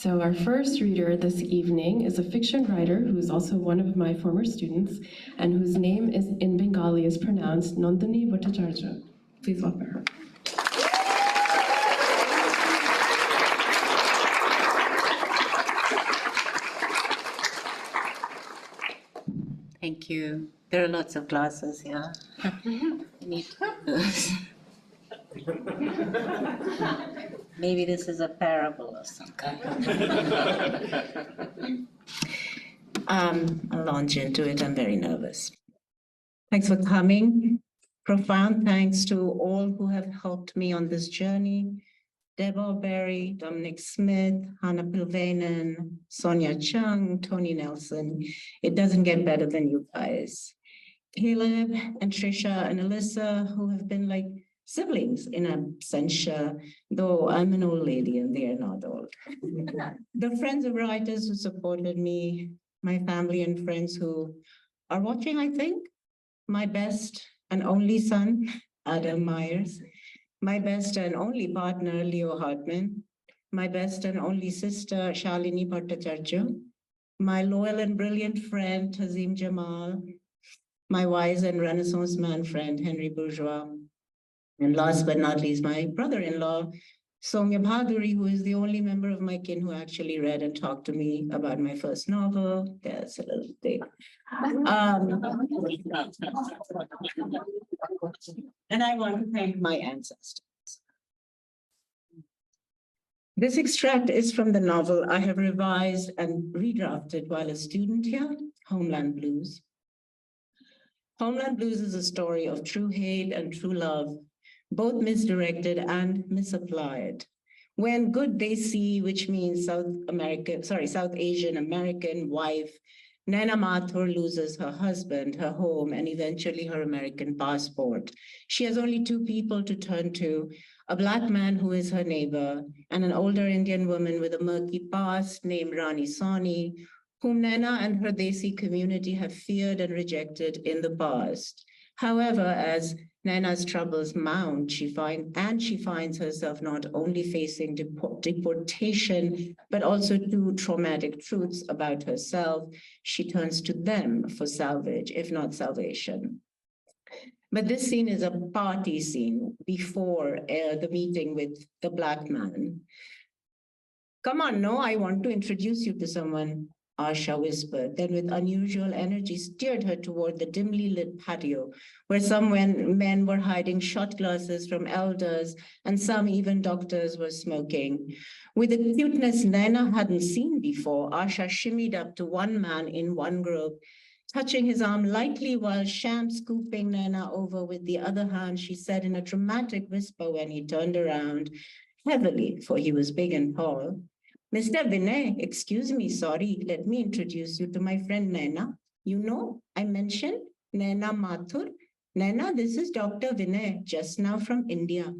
So our first reader this evening is a fiction writer who is also one of my former students and whose name is in Bengali is pronounced Nandini Bhattacharya. Please welcome her. Thank you. There are lots of glasses here. Need those. Maybe this is a parable of some kind. I'll launch into it. I'm very nervous. Thanks for coming. Profound thanks to all who have helped me on this journey. Deborah Berry, Dominic Smith, Hannah Pilvainen, Sonia Chung, Tony Nelson. It doesn't get better than you guys. Caleb and Trisha and Alyssa, who have been like siblings in absentia, though I'm an old lady and they are not old. The friends of writers who supported me, my family and friends who are watching, I think. My best and only son, Adam Myers. My best and only partner, Leo Hartman. My best and only sister, Shalini Bhattacharya. My loyal and brilliant friend, Hazim Jamal. My wise and Renaissance man friend, Henry Bourgeois. And last but not least, my brother-in-law, Soumya Bhaduri, who is the only member of my kin who actually read and talked to me about my first novel. That's a little thing. And I want to thank my ancestors. This extract is from the novel I have revised and redrafted while a student here, Homeland Blues. Homeland Blues is a story of true hate and true love, both misdirected and misapplied. When good Desi, which means South Asian American wife, Naina Mathur loses her husband, her home, and eventually her American passport. She has only two people to turn to, a Black man who is her neighbor, and an older Indian woman with a murky past named Rani Soni, whom Naina and her Desi community have feared and rejected in the past. However, as Naina's troubles mount, she finds herself not only facing deportation, but also two traumatic truths about herself. She turns to them for salvage, if not salvation. But this scene is a party scene before the meeting with the Black man. Come on, no, I want to introduce you to someone, Asha whispered, then with unusual energy steered her toward the dimly lit patio, where some men were hiding shot glasses from elders, and some even doctors were smoking. With a cuteness Naina hadn't seen before, Asha shimmied up to one man in one group, touching his arm lightly while sham scooping Naina over with the other hand. She said in a dramatic whisper when he turned around, heavily, for he was big and tall, Mr. Vinay, excuse me, sorry, let me introduce you to my friend Naina. You know, I mentioned Naina Mathur. Naina, this is Dr. Vinay, just now from India.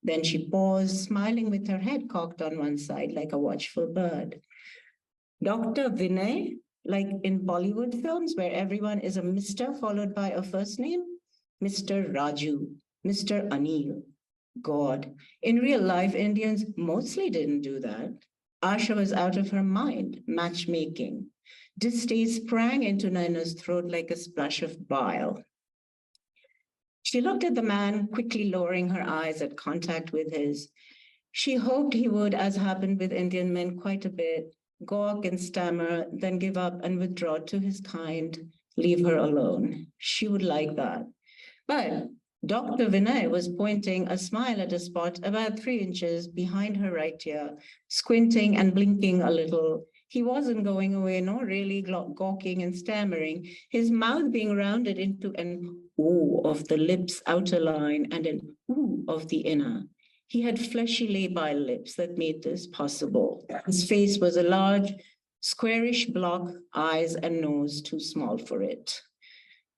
Then she paused, smiling with her head cocked on one side like a watchful bird. Dr. Vinay, like in Bollywood films where everyone is a Mr. followed by a first name? Mr. Raju, Mr. Anil. God, in real life, Indians mostly didn't do that. Asha was out of her mind, matchmaking. Distaste sprang into Naina's throat like a splash of bile. She looked at the man, quickly lowering her eyes at contact with his. She hoped he would, as happened with Indian men quite a bit, gawk and stammer, then give up and withdraw to his kind, leave her alone. She would like that. But Dr. Vinay was pointing a smile at a spot about 3 inches behind her right ear, squinting and blinking a little. He wasn't going away, nor really gawking and stammering, his mouth being rounded into an ooh of the lips' outer line and an ooh of the inner. He had fleshy labile lips that made this possible. His face was a large, squarish block, eyes and nose too small for it.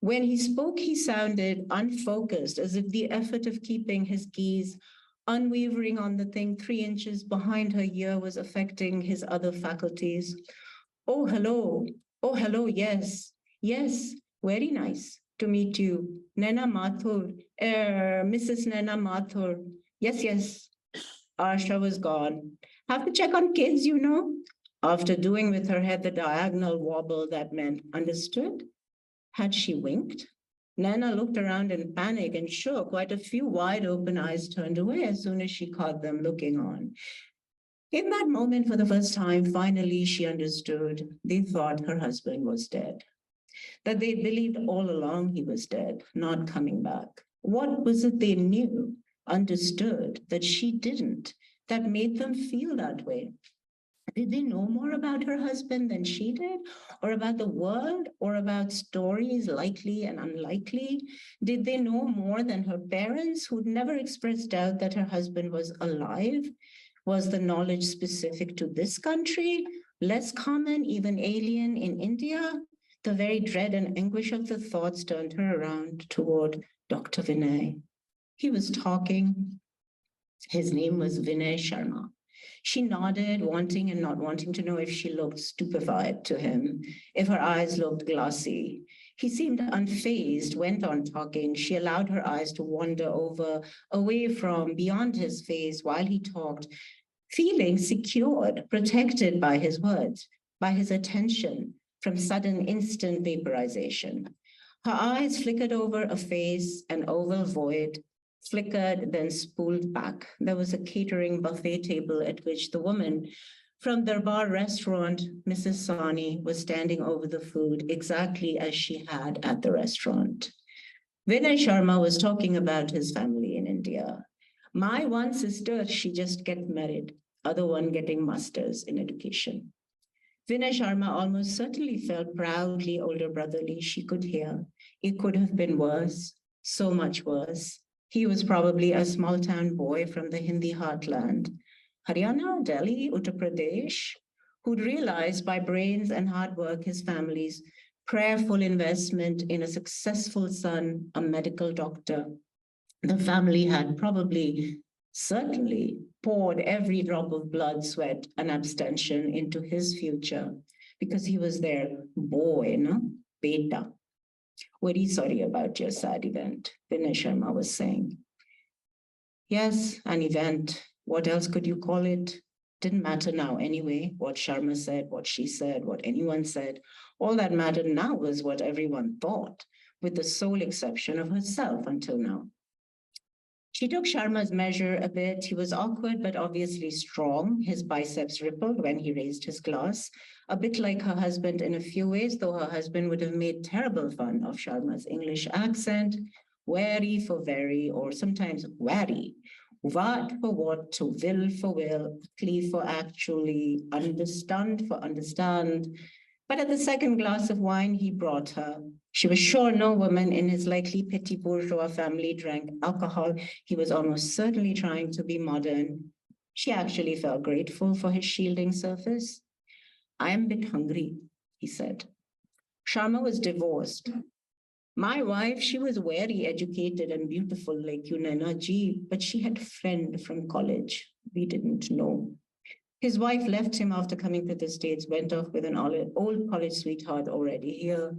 When he spoke, he sounded unfocused, as if the effort of keeping his gaze unwavering on the thing 3 inches behind her ear was affecting his other faculties. Oh, hello, yes, very nice to meet you. Naina Mathur, Mrs. Naina Mathur. Yes. Asha was gone, Have to check on kids, you know? After doing with her head the diagonal wobble that meant understood. Had she winked? Nana looked around in panic and shook. Quite a few wide open eyes turned away as soon as she caught them looking on. In that moment, for the first time, finally she understood. They thought her husband was dead, that they believed all along he was dead, not coming back. What was it they knew, understood, that she didn't, that made them feel that way? Did they know more about her husband than she did, or about the world, or about stories likely and unlikely? Did they know more than her parents, who'd never expressed doubt that her husband was alive? Was the knowledge specific to this country, less common, even alien in India? The very dread and anguish of the thoughts turned her around toward Dr. Vinay. He was talking. His name was Vinay Sharma. She nodded, wanting and not wanting to know if she looked stupefied to him, if her eyes looked glassy. He seemed unfazed, went on talking. She allowed her eyes to wander over, away from, beyond his face while he talked, feeling secured, protected by his words, by his attention from sudden instant vaporization. Her eyes flickered over a face, an oval void, flickered, then spooled back. There was a catering buffet table at which the woman from the bar restaurant, Mrs. Sani, was standing over the food exactly as she had at the restaurant. Vinay Sharma was talking about his family in India. My one sister, she just get married, other one getting masters in education. Vinay Sharma almost certainly felt proudly older brotherly. She could hear. It could have been worse, so much worse. He was probably a small town boy from the Hindi heartland, Haryana, Delhi, Uttar Pradesh, who'd realized by brains and hard work his family's prayerful investment in a successful son, a medical doctor. The family had probably, certainly, poured every drop of blood, sweat, and abstention into his future because he was their boy, no? Beta. Very sorry about your sad event, Vinay Sharma was saying. Yes, an event. What else could you call it? Didn't matter now anyway, what Sharma said, what she said, what anyone said. All that mattered now was what everyone thought, with the sole exception of herself until now. She took Sharma's measure a bit. He was awkward, but obviously strong. His biceps rippled when he raised his glass, a bit like her husband in a few ways, though her husband would have made terrible fun of Sharma's English accent, wary for very, or sometimes wary. What for what, to will for will, actually for actually, understand for understand. But at the second glass of wine he brought her, she was sure no woman in his likely petit bourgeois family drank alcohol. He was almost certainly trying to be modern. She actually felt grateful for his shielding surface. I am a bit hungry, he said. Sharma was divorced. My wife, she was very educated and beautiful like you, Nana ji, but she had a friend from college. We didn't know. His wife left him after coming to the States, went off with an old college sweetheart already here.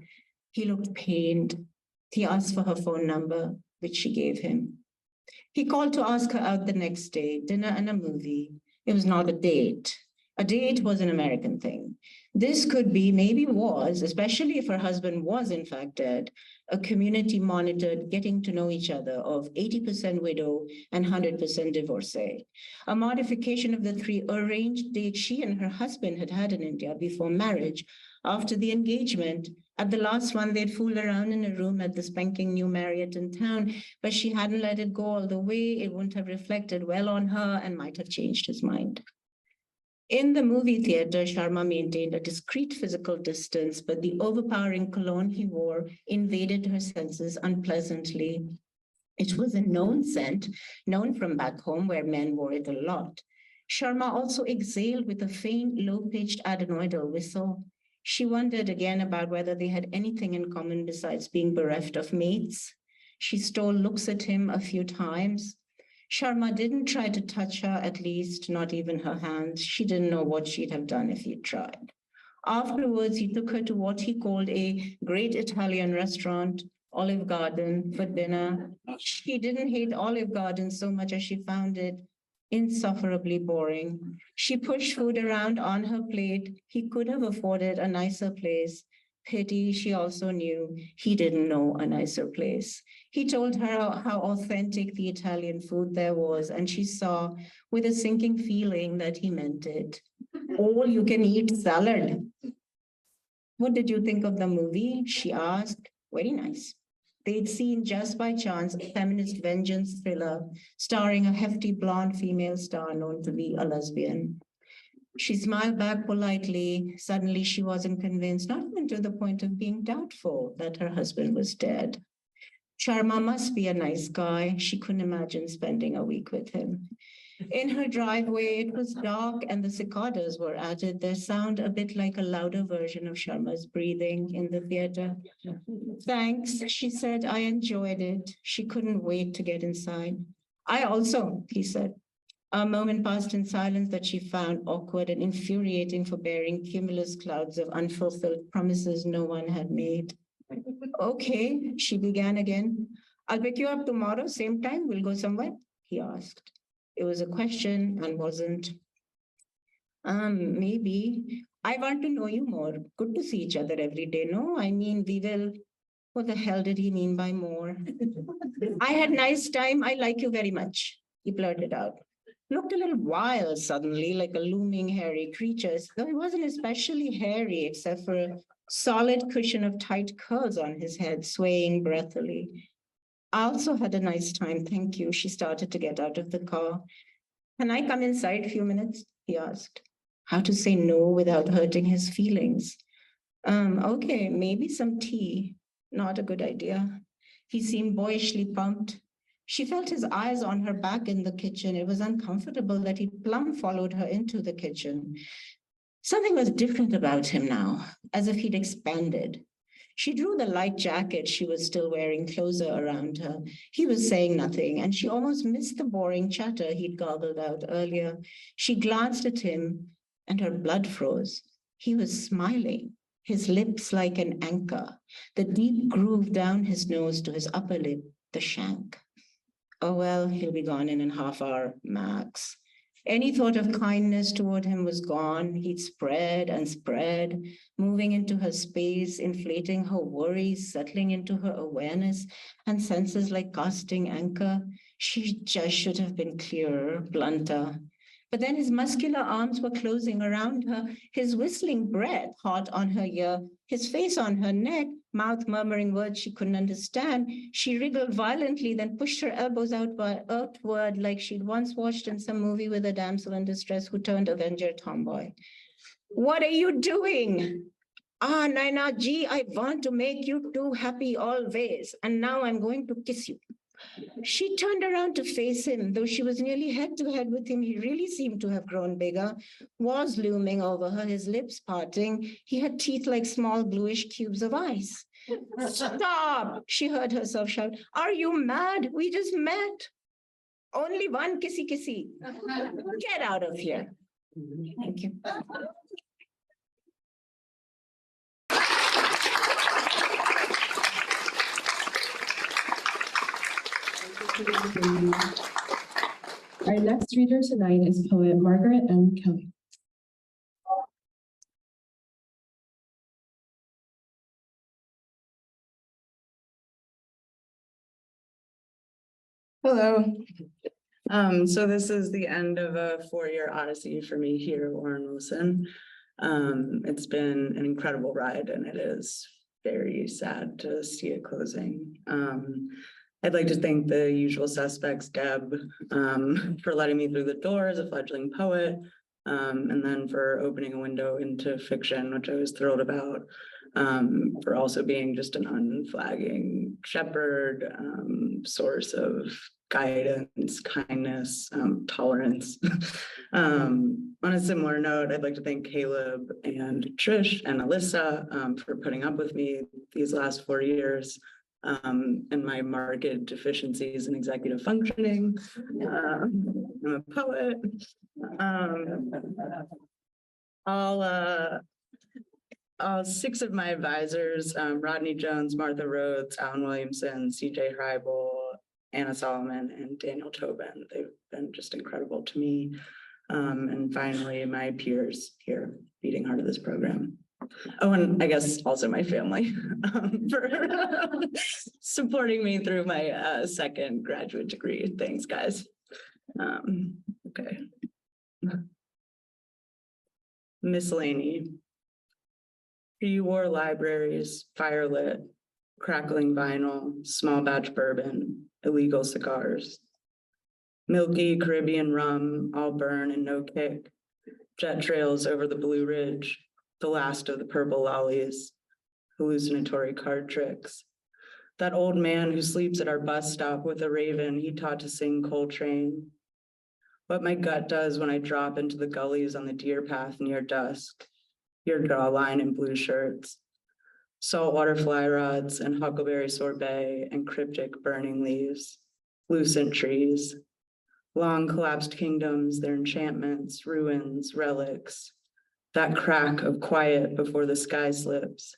He looked pained. He asked for her phone number, which she gave him. He called to ask her out the next day, dinner and a movie. It was not a date. A date was an American thing. This could be, maybe was, especially if her husband was in fact dead, a community monitored getting to know each other of 80% widow and 100% divorcee, a modification of the 3 arranged dates she and her husband had had in India before marriage. After the engagement, at the last one, they'd fooled around in a room at the spanking new Marriott in town, but she hadn't let it go all the way. It wouldn't have reflected well on her and might have changed his mind. In the movie theater, Sharma maintained a discreet physical distance, but the overpowering cologne he wore invaded her senses unpleasantly. It was a known scent, known from back home where men wore it a lot. Sharma also exhaled with a faint, low-pitched adenoidal whistle. She wondered again about whether they had anything in common besides being bereft of mates. She stole looks at him a few times. Sharma didn't try to touch her, at least not even her hands. She didn't know what she'd have done if he'd tried. Afterwards, he took her to what he called a great Italian restaurant, Olive Garden, for dinner. She didn't hate Olive Garden so much as she found it insufferably boring. She pushed food around on her plate. He could have afforded a nicer place. Pity, she also knew he didn't know a nicer place. He told her how authentic the Italian food there was, and she saw with a sinking feeling that he meant it. All you can eat salad. What did you think of the movie? She asked. Very nice. They'd seen just by chance a feminist vengeance thriller starring a hefty blonde female star known to be a lesbian. She smiled back politely. Suddenly, she wasn't convinced, not even to the point of being doubtful that her husband was dead. Sharma must be a nice guy. She couldn't imagine spending a week with him. In her driveway, it was dark and the cicadas were added, their sound a bit like a louder version of Sharma's breathing in the theater. Thanks, she said. I enjoyed it. She couldn't wait to get inside. I also, he said. A moment passed in silence that she found awkward and infuriating for bearing cumulus clouds of unfulfilled promises no one had made. Okay, she began again. I'll pick you up tomorrow, same time. We'll go somewhere, he asked. It was a question and wasn't. Maybe. I want to know you more. Good to see each other every day. No, I mean, we will. What the hell did he mean by more? I had nice time. I like you very much, he blurted out. Looked a little wild suddenly, like a looming hairy creature, though he wasn't especially hairy except for a solid cushion of tight curls on his head, swaying breathily. I also had a nice time, thank you. She started to get out of the car. Can I come inside a few minutes? He asked. How to say no without hurting his feelings? Okay, maybe some tea. Not a good idea. He seemed boyishly pumped. She felt his eyes on her back in the kitchen. It was uncomfortable that he plumb followed her into the kitchen. Something was different about him now, as if he'd expanded. She drew the light jacket she was still wearing closer around her. He was saying nothing, and she almost missed the boring chatter he'd gobbled out earlier. She glanced at him, and her blood froze. He was smiling, his lips like an anchor, the deep groove down his nose to his upper lip, the shank. Oh, well, he'll be gone in a half hour, max. Any thought of kindness toward him was gone. He'd spread and spread, moving into her space, inflating her worries, settling into her awareness and senses like casting anchor. She just should have been clearer, blunter. But then his muscular arms were closing around her, his whistling breath hot on her ear, his face on her neck, mouth murmuring words she couldn't understand. She wriggled violently, then pushed her elbows outward like she'd once watched in some movie with a damsel in distress who turned Avenger tomboy. What are you doing? Ah, Naina ji, I want to make you two happy always, and now I'm going to kiss you. She turned around to face him. Though she was nearly head to head with him, he really seemed to have grown bigger, was looming over her, his lips parting. He had teeth like small bluish cubes of ice. Stop, she heard herself shout. Are you mad? We just met. Only one kissy kissy. Get out of here. Thank you. Our next reader tonight is poet Margaret M. Kelly. Hello. So this is the end of a 4-year odyssey for me here at Warren Wilson. It's been an incredible ride, and it is very sad to see it closing. I'd like to thank the usual suspects, Deb, for letting me through the door as a fledgling poet, and then for opening a window into fiction, which I was thrilled about, for also being just an unflagging shepherd, source of guidance, kindness, tolerance. On a similar note, I'd like to thank Caleb and Trish and Alyssa for putting up with me these last 4 years. And my marked deficiencies in executive functioning. I'm a poet. All 6 of my advisors, Rodney Jones, Martha Rhodes, Alan Williamson, CJ Hreibel, Anna Solomon and Daniel Tobin. They've been just incredible to me. And finally, my peers here, beating heart of this program. Oh, and I guess also my family for supporting me through my second graduate degree. Thanks, guys. Okay. Miscellany. Pre-war libraries, firelit, crackling vinyl, small batch bourbon, illegal cigars. Milky Caribbean rum, all burn and no kick. Jet trails over the Blue Ridge, the last of the purple lollies, hallucinatory card tricks. That old man who sleeps at our bus stop with a raven he taught to sing Coltrane. What my gut does when I drop into the gullies on the deer path near dusk. Your draw line in blue shirts. Saltwater fly rods and huckleberry sorbet and cryptic burning leaves. Lucent trees. Long collapsed kingdoms, their enchantments, ruins, relics. That crack of quiet before the sky slips.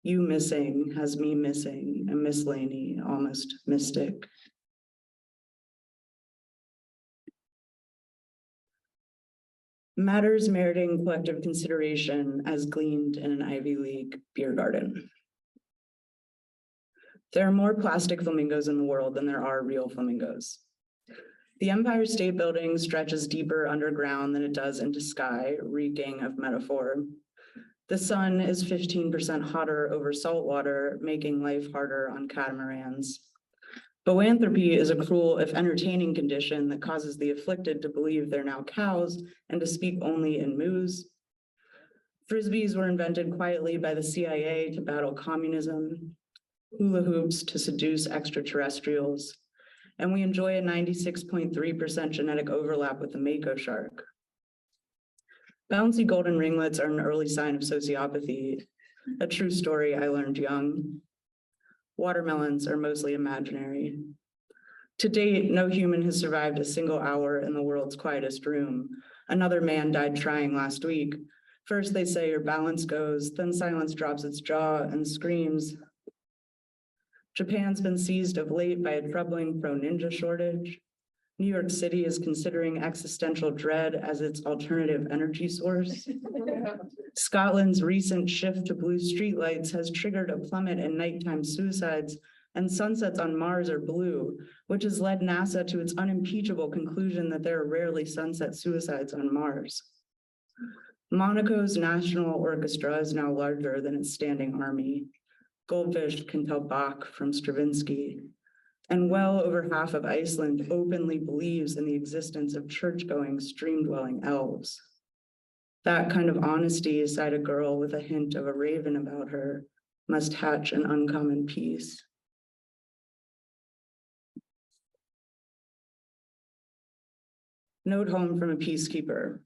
You missing has me missing, a miscellany, almost mystic. Matters meriting collective consideration as gleaned in an Ivy League beer garden. There are more plastic flamingos in the world than there are real flamingos. The Empire State Building stretches deeper underground than it does into sky, reeking of metaphor. The sun is 15% hotter over salt water, making life harder on catamarans. Boanthropy is a cruel, if entertaining, condition that causes the afflicted to believe they're now cows and to speak only in moos. Frisbees were invented quietly by the CIA to battle communism, hula hoops to seduce extraterrestrials, and we enjoy a 96.3% genetic overlap with the mako shark. Bouncy golden ringlets are an early sign of sociopathy, a true story I learned young. Watermelons are mostly imaginary. To date, no human has survived a single hour in the world's quietest room. Another man died trying last week. First they say your balance goes, then silence drops its jaw and screams. Japan's been seized of late by a troubling pro-ninja shortage. New York City is considering existential dread as its alternative energy source. Scotland's recent shift to blue streetlights has triggered a plummet in nighttime suicides, and sunsets on Mars are blue, which has led NASA to its unimpeachable conclusion that there are rarely sunset suicides on Mars. Monaco's National Orchestra is now larger than its standing army. Goldfish can tell Bach from Stravinsky. And well over half of Iceland openly believes in the existence of church-going, stream-dwelling elves. That kind of honesty inside a girl with a hint of a raven about her must hatch an uncommon peace. Note home from a peacekeeper.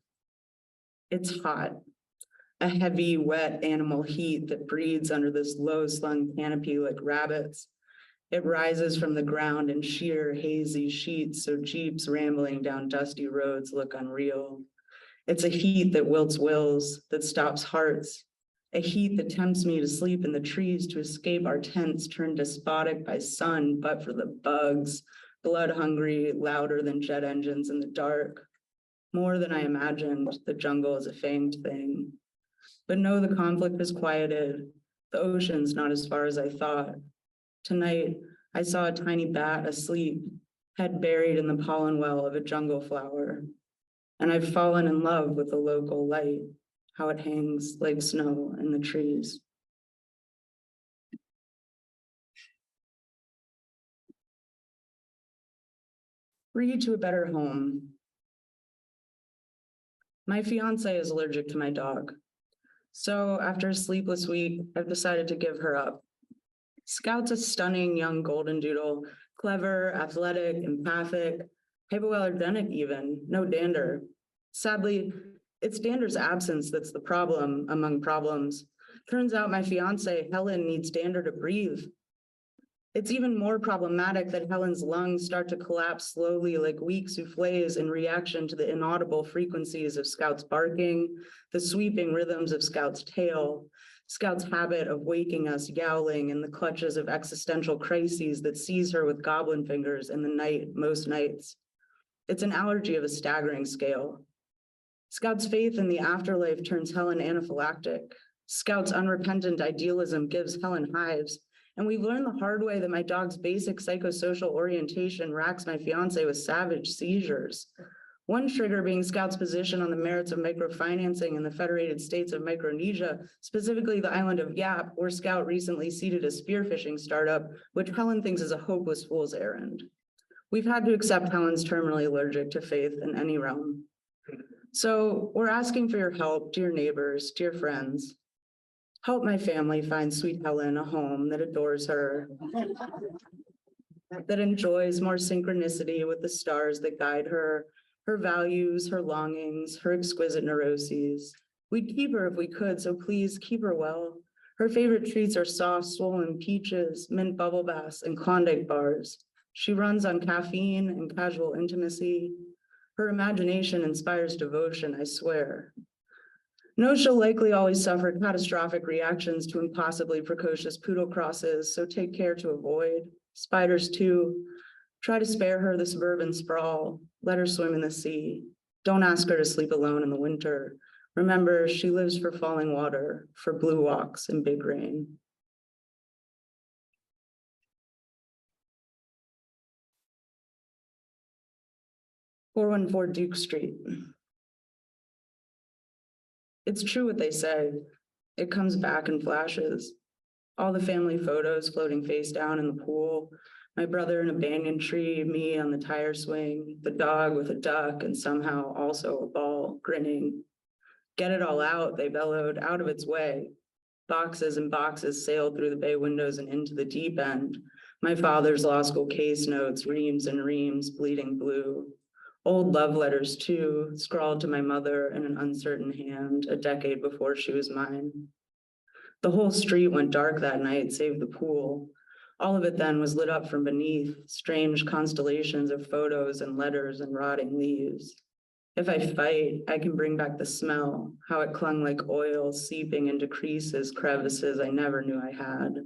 It's hot, a heavy, wet animal heat that breeds under this low-slung canopy like rabbits. It rises from the ground in sheer, hazy sheets, so jeeps rambling down dusty roads look unreal. It's a heat that wilts wills, that stops hearts, a heat that tempts me to sleep in the trees to escape our tents turned despotic by sun, but for the bugs, blood-hungry, louder than jet engines in the dark. More than I imagined, the jungle is a famed thing. But no, the conflict is quieted. The ocean's not as far as I thought. Tonight, I saw a tiny bat asleep, head buried in the pollen well of a jungle flower. And I've fallen in love with the local light, how it hangs like snow in the trees. Read to a better home. My fiance is allergic to my dog. So after a sleepless week, I've decided to give her up. Scout's a stunning young golden doodle, clever, athletic, empathic, hypoallergenic even, no dander. Sadly, it's dander's absence that's the problem among problems. Turns out my fiance, Helen, needs dander to breathe. It's even more problematic that Helen's lungs start to collapse slowly like weak soufflés in reaction to the inaudible frequencies of Scout's barking, the sweeping rhythms of Scout's tail, Scout's habit of waking us yowling in the clutches of existential crises that seize her with goblin fingers in the night, most nights. It's an allergy of a staggering scale. Scout's faith in the afterlife turns Helen anaphylactic. Scout's unrepentant idealism gives Helen hives. And we've learned the hard way that my dog's basic psychosocial orientation racks my fiance with savage seizures. One trigger being Scout's position on the merits of microfinancing in the Federated States of Micronesia, specifically the island of Yap, where Scout recently seeded a spearfishing startup, which Helen thinks is a hopeless fool's errand. We've had to accept Helen's terminally allergic to faith in any realm. So we're asking for your help, dear neighbors, dear friends. Help my family find sweet Helen a home that adores her, that enjoys more synchronicity with the stars that guide her, her values, her longings, her exquisite neuroses. We'd keep her if we could, so please keep her well. Her favorite treats are soft, swollen peaches, mint bubble baths, and Klondike bars. She runs on caffeine and casual intimacy. Her imagination inspires devotion, I swear. No, she'll likely always suffer catastrophic reactions to impossibly precocious poodle crosses, so take care to avoid. Spiders too. Try to spare her the suburban sprawl. Let her swim in the sea. Don't ask her to sleep alone in the winter. Remember, she lives for falling water, for blue walks and big rain. "414 Duke Street. It's true what they say. It comes back in flashes. All the family photos floating face down in the pool, my brother in a banyan tree, me on the tire swing, the dog with a duck and somehow also a ball, grinning. Get it all out, they bellowed, out of its way. Boxes and boxes sailed through the bay windows and into the deep end. My father's law school case notes, reams and reams, bleeding blue. Old love letters too, scrawled to my mother in an uncertain hand a decade before she was mine. The whole street went dark that night, save the pool. All of it then was lit up from beneath, strange constellations of photos and letters and rotting leaves. If I fight, I can bring back the smell, how it clung like oil seeping into creases, crevices I never knew I had.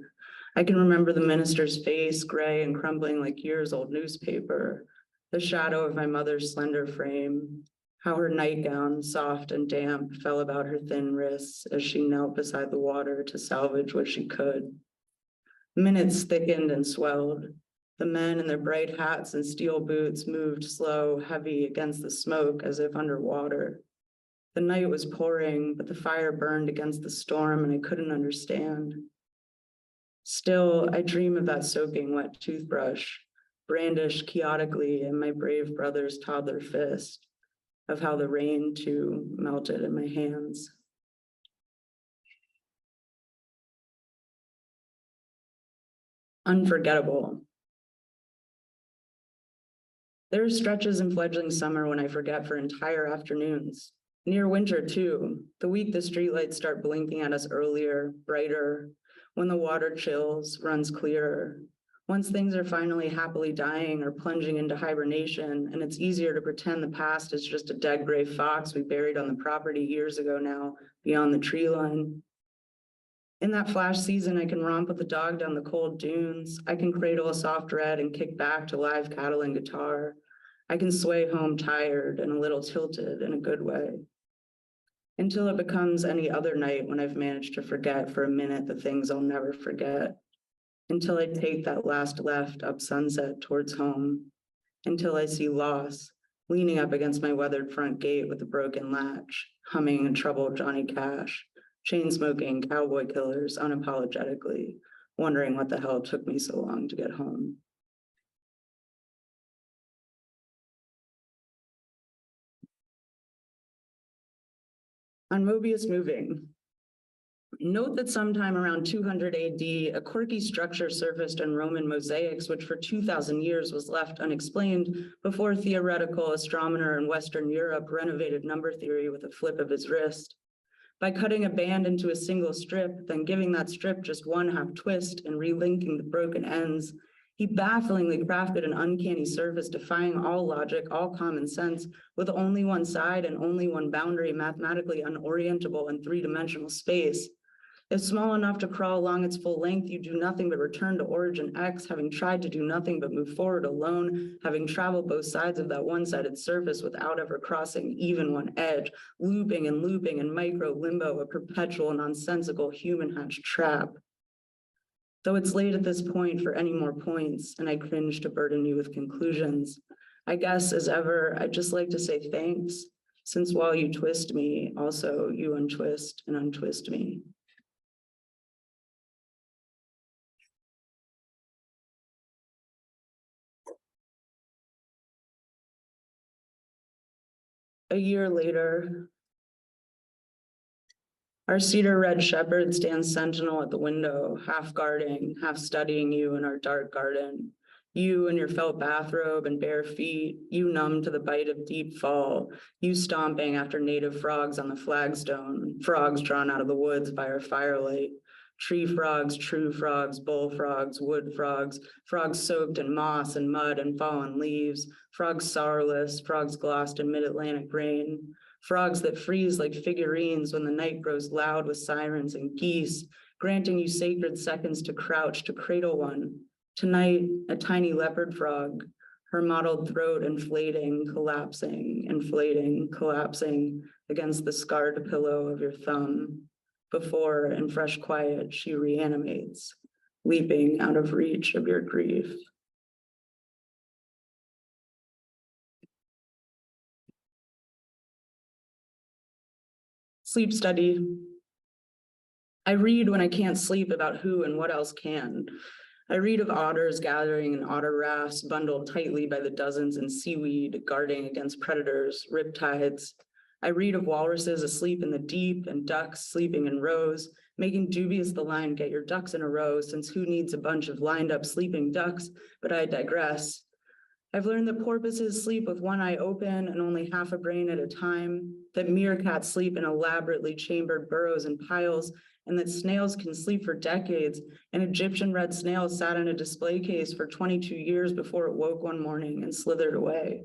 I can remember the minister's face, gray and crumbling like years-old newspaper, the shadow of my mother's slender frame, how her nightgown, soft and damp, fell about her thin wrists as she knelt beside the water to salvage what she could. Minutes thickened and swelled. The men in their bright hats and steel boots moved slow, heavy against the smoke as if underwater. The night was pouring, but the fire burned against the storm and I couldn't understand. Still, I dream of that soaking wet toothbrush, brandished chaotically in my brave brother's toddler fist, of how the rain too melted in my hands. Unforgettable. There are stretches in fledgling summer when I forget for entire afternoons. Near winter too, the week the streetlights start blinking at us earlier, brighter, when the water chills, runs clearer. Once things are finally happily dying or plunging into hibernation, and it's easier to pretend the past is just a dead gray fox we buried on the property years ago now, beyond the tree line. In that flash season, I can romp with the dog down the cold dunes. I can cradle a soft red and kick back to live cattle and guitar. I can sway home tired and a little tilted in a good way. Until it becomes any other night when I've managed to forget for a minute the things I'll never forget. Until I take that last left up Sunset towards home. Until I see loss leaning up against my weathered front gate with a broken latch, humming a troubled Johnny Cash. Chain-smoking cowboy killers unapologetically, wondering what the hell took me so long to get home. On Mobius moving. Note that sometime around 200 AD, a quirky structure surfaced in Roman mosaics, which for 2,000 years was left unexplained before a theoretical astronomer in Western Europe renovated number theory with a flip of his wrist. By cutting a band into a single strip, then giving that strip just one half twist and relinking the broken ends, he bafflingly crafted an uncanny surface defying all logic, all common sense, with only one side and only one boundary, mathematically unorientable in three-dimensional space. If small enough to crawl along its full length, you do nothing but return to origin X, having tried to do nothing but move forward alone, having traveled both sides of that one-sided surface without ever crossing even one edge, looping and looping in micro limbo, a perpetual nonsensical human-hatched trap. Though it's late at this point for any more points, and I cringe to burden you with conclusions, I guess, as ever, I'd just like to say thanks, since while you twist me, also you untwist and untwist me. A year later, our cedar red shepherd stands sentinel at the window, half guarding, half studying you in our dark garden. You in your felt bathrobe and bare feet, you numb to the bite of deep fall, you stomping after native frogs on the flagstone, frogs drawn out of the woods by our firelight. Tree frogs, true frogs, bullfrogs, wood frogs, frogs soaked in moss and mud and fallen leaves, frogs sorrowless, frogs glossed in mid-Atlantic rain, frogs that freeze like figurines when the night grows loud with sirens and geese, granting you sacred seconds to crouch to cradle one. Tonight, a tiny leopard frog, her mottled throat inflating, collapsing, inflating, collapsing against the scarred pillow of your thumb. Before, in fresh quiet, she reanimates, leaping out of reach of your grief. Sleep study. I read when I can't sleep about who and what else can. I read of otters gathering in otter rafts, bundled tightly by the dozens in seaweed, guarding against predators, riptides. I read of walruses asleep in the deep and ducks sleeping in rows, making dubious the line, get your ducks in a row, since who needs a bunch of lined up sleeping ducks, but I digress. I've learned that porpoises sleep with one eye open and only half a brain at a time, that meerkats sleep in elaborately chambered burrows and piles, and that snails can sleep for decades. An Egyptian red snail sat in a display case for 22 years before it woke one morning and slithered away.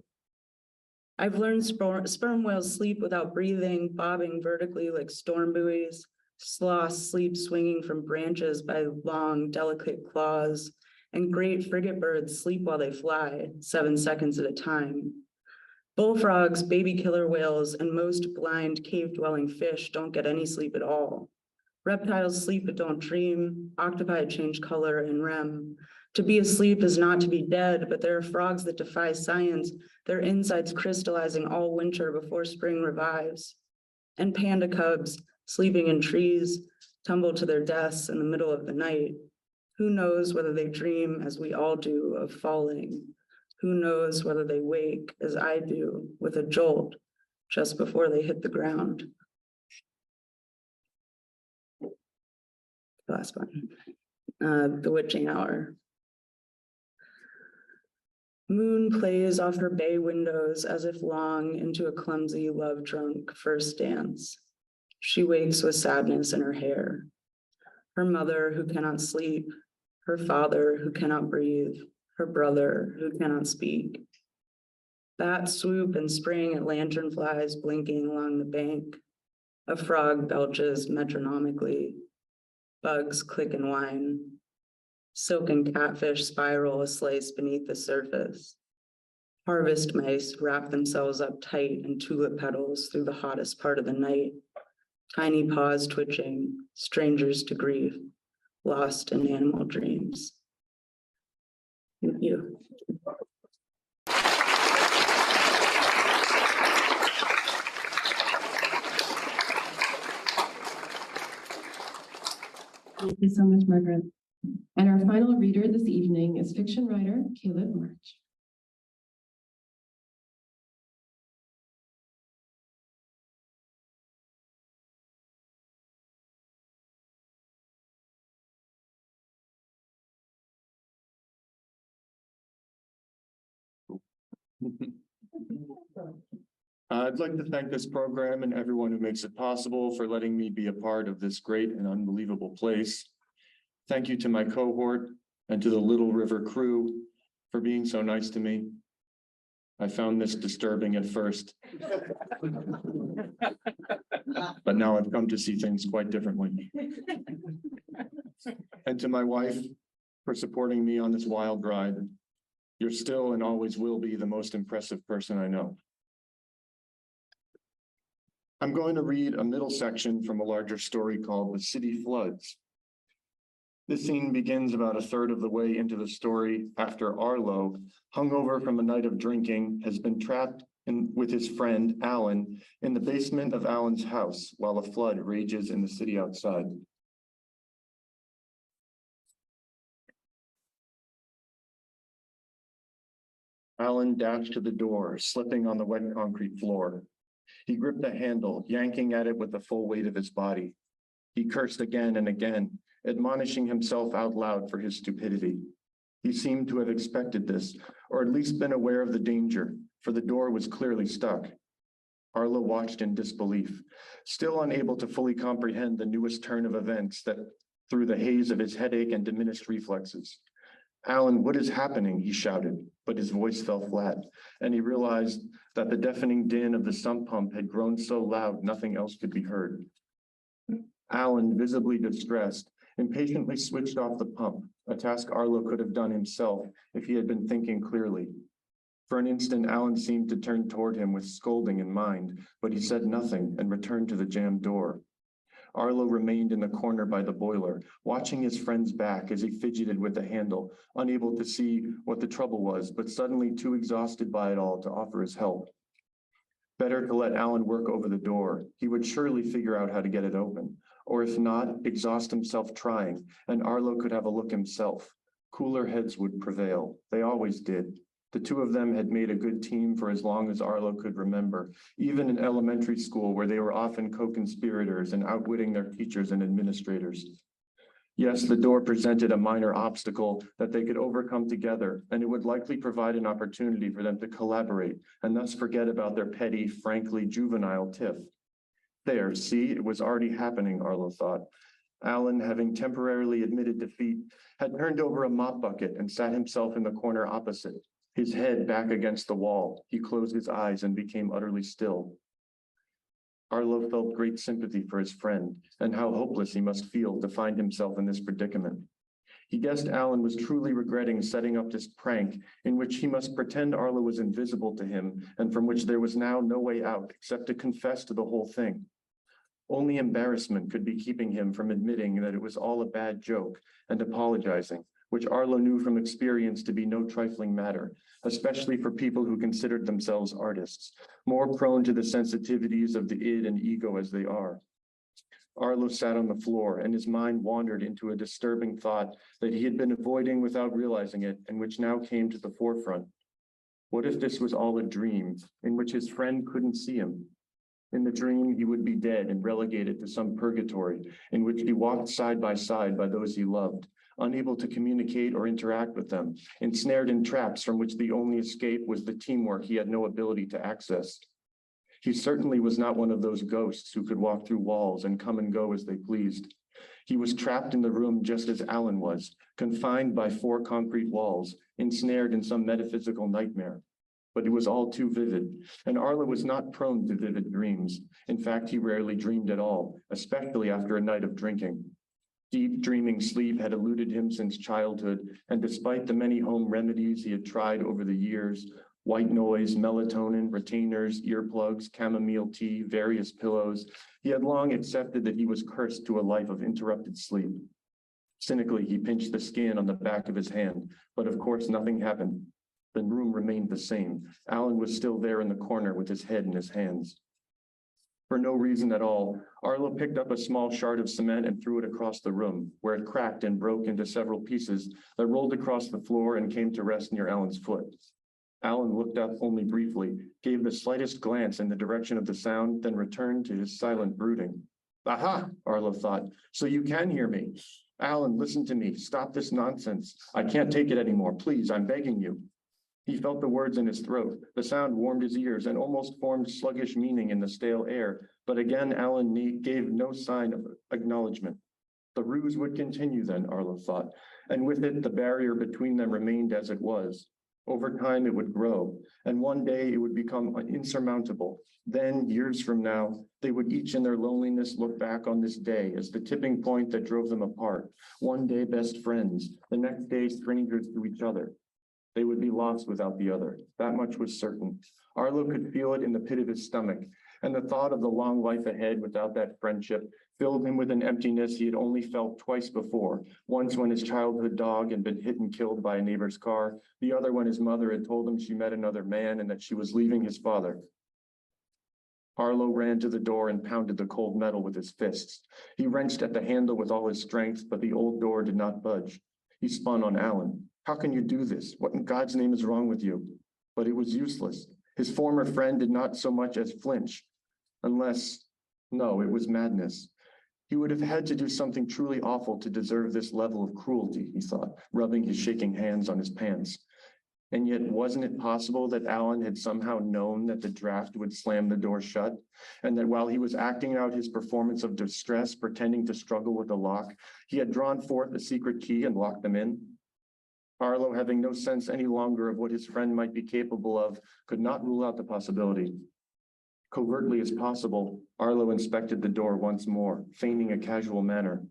I've learned sperm whales sleep without breathing, bobbing vertically like storm buoys. Sloths sleep swinging from branches by long, delicate claws. And great frigate birds sleep while they fly, 7 seconds at a time. Bullfrogs, baby killer whales, and most blind cave-dwelling fish don't get any sleep at all. Reptiles sleep but don't dream. Octopi change color in REM. To be asleep is not to be dead, but there are frogs that defy science, their insides crystallizing all winter before spring revives. And panda cubs, sleeping in trees, tumble to their deaths in the middle of the night. Who knows whether they dream, as we all do, of falling? Who knows whether they wake, as I do, with a jolt just before they hit the ground? Last one. The witching hour. Moon plays off her bay windows as if long into a clumsy, love-drunk first dance. She wakes with sadness in her hair. Her mother who cannot sleep, her father who cannot breathe, her brother who cannot speak. Bats swoop and spring at lanternflies blinking along the bank. A frog belches metronomically. Bugs click and whine. Silken catfish spiral a slice beneath the surface. Harvest mice wrap themselves up tight in tulip petals through the hottest part of the night. Tiny paws twitching, strangers to grief, lost in animal dreams. Thank you. Thank you so much, Margaret. And our final reader this evening is fiction writer Caleb March. I'd like to thank this program and everyone who makes it possible for letting me be a part of this great and unbelievable place. Thank you to my cohort and to the Little River crew for being so nice to me. I found this disturbing at first. But now I've come to see things quite differently. And to my wife for supporting me on this wild ride. You're still and always will be the most impressive person I know. I'm going to read a middle section from a larger story called The City Floods. This scene begins about a third of the way into the story after Arlo, hungover from a night of drinking, has been trapped with his friend, Alan, in the basement of Alan's house while a flood rages in the city outside. Alan dashed to the door, slipping on the wet concrete floor. He gripped the handle, yanking at it with the full weight of his body. He cursed again and again, admonishing himself out loud for his stupidity. He seemed to have expected this, or at least been aware of the danger, for the door was clearly stuck. Arlo watched in disbelief, still unable to fully comprehend the newest turn of events that through the haze of his headache and diminished reflexes. Alan, what is happening? He shouted, but his voice fell flat, and he realized that the deafening din of the sump pump had grown so loud nothing else could be heard. Alan, visibly distressed, impatiently switched off the pump, a task Arlo could have done himself if he had been thinking clearly. For an instant, Alan seemed to turn toward him with scolding in mind, but he said nothing and returned to the jammed door. Arlo remained in the corner by the boiler, watching his friend's back as he fidgeted with the handle, unable to see what the trouble was, but suddenly too exhausted by it all to offer his help. Better to let Alan work over the door. He would surely figure out how to get it open, or if not, exhaust himself trying, and Arlo could have a look himself. Cooler heads would prevail. They always did. The two of them had made a good team for as long as Arlo could remember, even in elementary school where they were often co-conspirators and outwitting their teachers and administrators. Yes, the door presented a minor obstacle that they could overcome together, and it would likely provide an opportunity for them to collaborate and thus forget about their petty, frankly juvenile tiff. There, see, it was already happening, Arlo thought. Alan, having temporarily admitted defeat, had turned over a mop bucket and sat himself in the corner opposite. His head back against the wall, he closed his eyes and became utterly still. Arlo felt great sympathy for his friend and how hopeless he must feel to find himself in this predicament. He guessed Alan was truly regretting setting up this prank in which he must pretend Arlo was invisible to him and from which there was now no way out except to confess to the whole thing. Only embarrassment could be keeping him from admitting that it was all a bad joke and apologizing, which Arlo knew from experience to be no trifling matter, especially for people who considered themselves artists, more prone to the sensitivities of the id and ego as they are. Arlo sat on the floor, and his mind wandered into a disturbing thought that he had been avoiding without realizing it, and which now came to the forefront. What if this was all a dream, in which his friend couldn't see him? In the dream, he would be dead and relegated to some purgatory, in which he walked side by those he loved, unable to communicate or interact with them, ensnared in traps from which the only escape was the teamwork he had no ability to access. He certainly was not one of those ghosts who could walk through walls and come and go as they pleased. He was trapped in the room just as Alan was, confined by 4 concrete walls, ensnared in some metaphysical nightmare. But it was all too vivid, and Arlo was not prone to vivid dreams. In fact, he rarely dreamed at all, especially after a night of drinking. Deep dreaming sleep had eluded him since childhood, and despite the many home remedies he had tried over the years, white noise, melatonin, retainers, earplugs, chamomile tea, various pillows, he had long accepted that he was cursed to a life of interrupted sleep. Cynically, he pinched the skin on the back of his hand, but of course nothing happened. The room remained the same. Alan was still there in the corner with his head in his hands. For no reason at all, Arlo picked up a small shard of cement and threw it across the room, where it cracked and broke into several pieces that rolled across the floor and came to rest near Alan's foot. Alan looked up only briefly, gave the slightest glance in the direction of the sound, then returned to his silent brooding. Aha, Arlo thought, so you can hear me. Alan, listen to me. Stop this nonsense. I can't take it anymore. Please, I'm begging you. He felt the words in his throat. The sound warmed his ears and almost formed sluggish meaning in the stale air. But again, Alan gave no sign of acknowledgement. The ruse would continue then, Arlo thought, and with it, the barrier between them remained as it was. Over time, it would grow, and one day it would become insurmountable. Then, years from now, they would each in their loneliness look back on this day as the tipping point that drove them apart. One day, best friends, the next day, strangers to each other. They would be lost without the other. That much was certain. Arlo could feel it in the pit of his stomach, and the thought of the long life ahead without that friendship filled him with an emptiness he had only felt twice before. Once when his childhood dog had been hit and killed by a neighbor's car, the other when his mother had told him she met another man and that she was leaving his father. Arlo ran to the door and pounded the cold metal with his fists. He wrenched at the handle with all his strength, but the old door did not budge. He spun on Alan. How can you do this? What in God's name is wrong with you? But it was useless. His former friend did not so much as flinch. No, it was madness. He would have had to do something truly awful to deserve this level of cruelty, he thought, rubbing his shaking hands on his pants. And yet, wasn't it possible that Alan had somehow known that the draft would slam the door shut, and that while he was acting out his performance of distress, pretending to struggle with the lock, he had drawn forth a secret key and locked them in? Arlo, having no sense any longer of what his friend might be capable of, could not rule out the possibility. Covertly as possible, Arlo inspected the door once more, feigning a casual manner.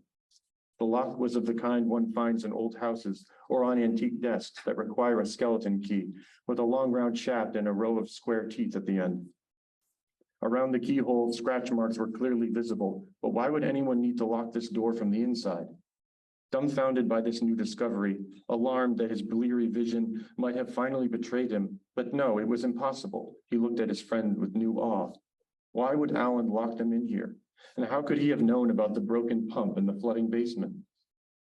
The lock was of the kind one finds in old houses or on antique desks that require a skeleton key, with a long round shaft and a row of square teeth at the end. Around the keyhole, scratch marks were clearly visible, but why would anyone need to lock this door from the inside? Dumbfounded by this new discovery, alarmed that his bleary vision might have finally betrayed him, but no, it was impossible. He looked at his friend with new awe. Why would Alan lock them in here? And how could he have known about the broken pump in the flooding basement?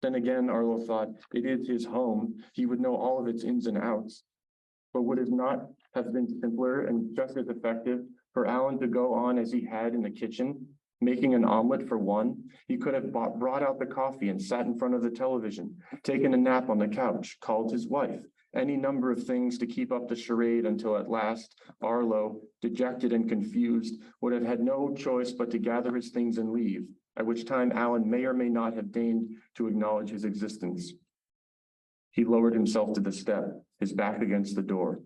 Then again, Arlo thought, it is his home. He would know all of its ins and outs. But would it not have been simpler and just as effective for Alan to go on as he had in the kitchen, making an omelet for one? He could have brought out the coffee and sat in front of the television, taken a nap on the couch, called his wife, any number of things to keep up the charade until at last Arlo, dejected and confused, would have had no choice but to gather his things and leave, at which time Alan may or may not have deigned to acknowledge his existence. He lowered himself to the step, his back against the door.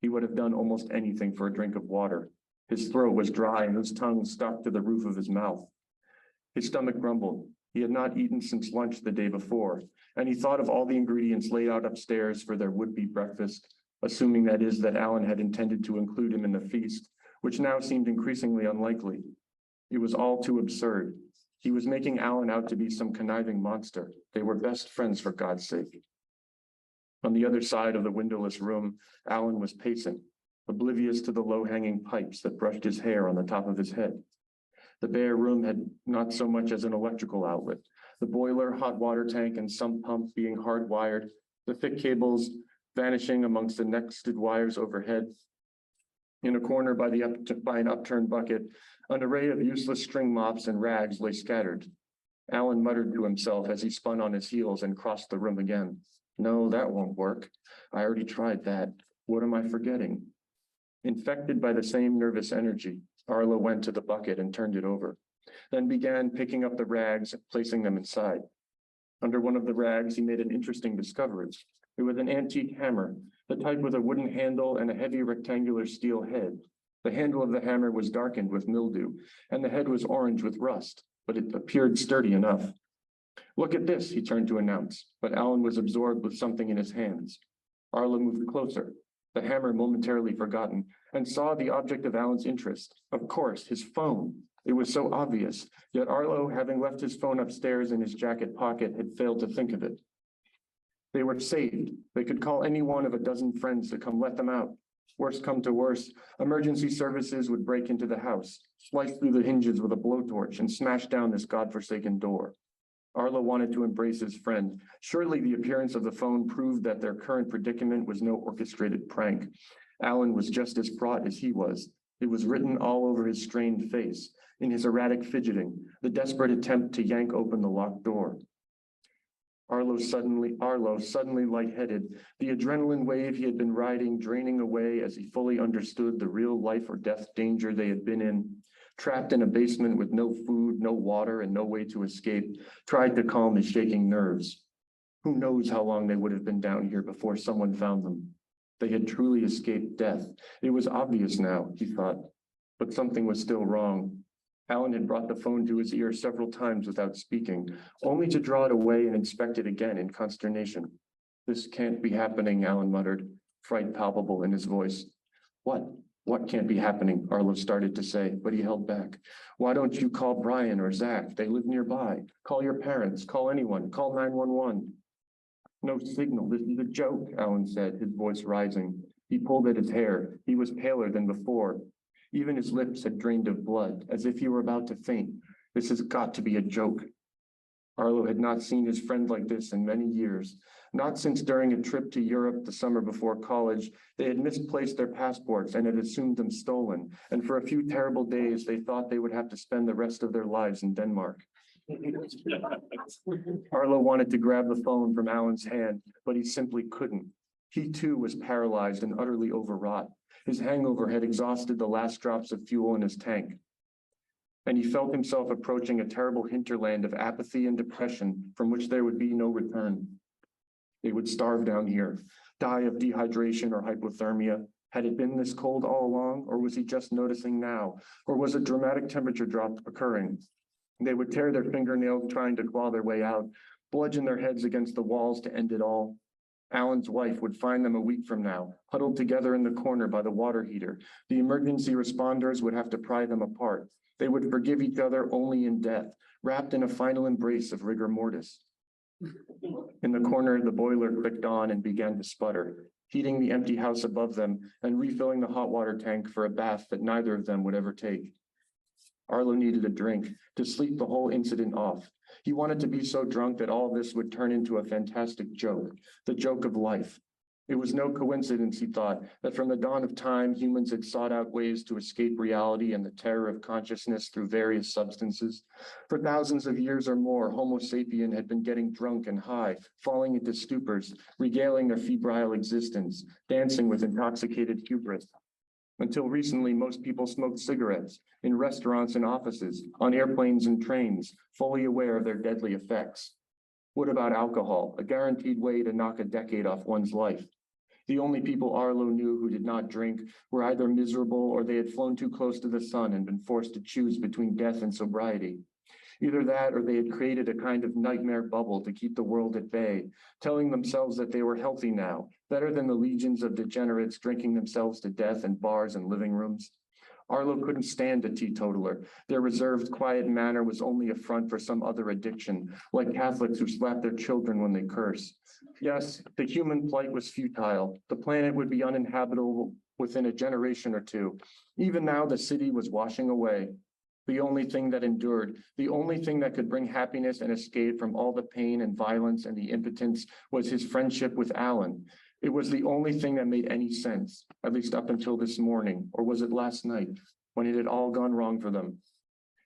He would have done almost anything for a drink of water. His throat was dry and his tongue stuck to the roof of his mouth. His stomach grumbled. He had not eaten since lunch the day before, and he thought of all the ingredients laid out upstairs for their would-be breakfast, assuming that is that Alan had intended to include him in the feast, which now seemed increasingly unlikely. It was all too absurd. He was making Alan out to be some conniving monster. They were best friends, for God's sake. On the other side of the windowless room, Alan was pacing, oblivious to the low-hanging pipes that brushed his hair on the top of his head. The bare room had not so much as an electrical outlet. The boiler, hot water tank, and sump pump being hardwired, the thick cables vanishing amongst the nested wires overhead. In a corner by an upturned bucket, an array of useless string mops and rags lay scattered. Alan muttered to himself as he spun on his heels and crossed the room again. No, that won't work. I already tried that. What am I forgetting? Infected by the same nervous energy, Arlo went to the bucket and turned it over, then began picking up the rags and placing them inside. Under one of the rags, he made an interesting discovery. It was an antique hammer, the type with a wooden handle and a heavy rectangular steel head. The handle of the hammer was darkened with mildew, and the head was orange with rust, but it appeared sturdy enough. Look at this, he turned to announce, but Alan was absorbed with something in his hands. Arlo moved closer, the hammer momentarily forgotten, and saw the object of Alan's interest. Of course, his phone. It was so obvious, yet Arlo, having left his phone upstairs in his jacket pocket, had failed to think of it. They were saved. They could call any one of a dozen friends to come let them out. Worst come to worst, emergency services would break into the house, slice through the hinges with a blowtorch, and smash down this godforsaken door. Arlo wanted to embrace his friend. Surely the appearance of the phone proved that their current predicament was no orchestrated prank. Alan was just as fraught as he was. It was written all over his strained face, in his erratic fidgeting, the desperate attempt to yank open the locked door. Arlo suddenly lightheaded, the adrenaline wave he had been riding draining away as he fully understood the real life or death danger they had been in. Trapped in a basement with no food, no water, and no way to escape, tried to calm his shaking nerves. Who knows how long they would have been down here before someone found them? They had truly escaped death. It was obvious now, he thought, but something was still wrong. Alan had brought the phone to his ear several times without speaking, only to draw it away and inspect it again in consternation. This can't be happening, Alan muttered, fright palpable in his voice. What? What can't be happening? Arlo started to say, but he held back. Why don't you call Brian or Zach? They live nearby. Call your parents. Call anyone. Call 911. No signal. This is a joke, Alan said, his voice rising. He pulled at his hair. He was paler than before. Even his lips had drained of blood, as if he were about to faint. This has got to be a joke. Arlo had not seen his friend like this in many years. Not since during a trip to Europe the summer before college, they had misplaced their passports and had assumed them stolen. And for a few terrible days, they thought they would have to spend the rest of their lives in Denmark. Arlo wanted to grab the phone from Alan's hand, but he simply couldn't. He too was paralyzed and utterly overwrought. His hangover had exhausted the last drops of fuel in his tank. And he felt himself approaching a terrible hinterland of apathy and depression from which there would be no return. They would starve down here, die of dehydration or hypothermia. Had it been this cold all along, or was he just noticing now? Or was a dramatic temperature drop occurring? They would tear their fingernails trying to claw their way out, bludgeon their heads against the walls to end it all. Alan's wife would find them a week from now, huddled together in the corner by the water heater. The emergency responders would have to pry them apart. They would forgive each other only in death, wrapped in a final embrace of rigor mortis. In the corner, the boiler clicked on and began to sputter, heating the empty house above them and refilling the hot water tank for a bath that neither of them would ever take. Arlo needed a drink to sleep the whole incident off. He wanted to be so drunk that all this would turn into a fantastic joke, the joke of life. It was no coincidence, he thought, that from the dawn of time, humans had sought out ways to escape reality and the terror of consciousness through various substances. For thousands of years or more, Homo sapien had been getting drunk and high, falling into stupors, regaling their febrile existence, dancing with intoxicated hubris. Until recently, most people smoked cigarettes in restaurants and offices, on airplanes and trains, fully aware of their deadly effects. What about alcohol, a guaranteed way to knock a decade off one's life? The only people Arlo knew who did not drink were either miserable or they had flown too close to the sun and been forced to choose between death and sobriety. Either that or they had created a kind of nightmare bubble to keep the world at bay, telling themselves that they were healthy now, better than the legions of degenerates drinking themselves to death in bars and living rooms. Arlo couldn't stand a teetotaler. Their reserved, quiet manner was only a front for some other addiction, like Catholics who slap their children when they curse. Yes, the human plight was futile. The planet would be uninhabitable within a generation or two. Even now, the city was washing away. The only thing that endured, the only thing that could bring happiness and escape from all the pain and violence and the impotence was his friendship with Alan. It was the only thing that made any sense, at least up until this morning, or was it last night, when it had all gone wrong for them?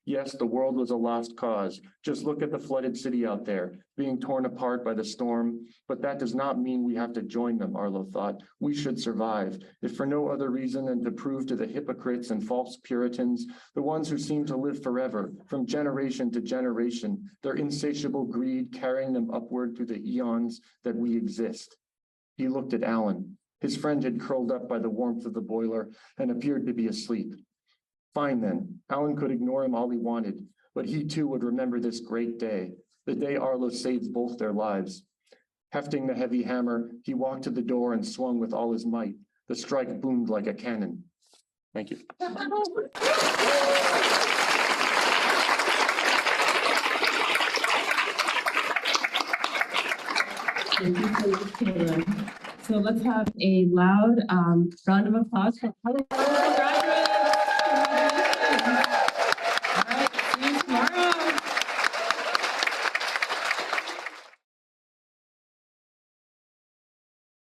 Yes, the world was a lost cause. Just look at the flooded city out there, being torn apart by the storm. But that does not mean we have to join them, Arlo thought. We should survive, if for no other reason than to prove to the hypocrites and false Puritans, the ones who seem to live forever, from generation to generation, their insatiable greed carrying them upward through the eons, that we exist. He looked at Alan. His friend had curled up by the warmth of the boiler and appeared to be asleep. Fine then, Alan could ignore him all he wanted, but he too would remember this great day, the day Arlo saved both their lives. Hefting the heavy hammer, he walked to the door and swung with all his might. The strike boomed like a cannon. Thank you. Thank you so much, Taylor. So let's have a loud round of applause for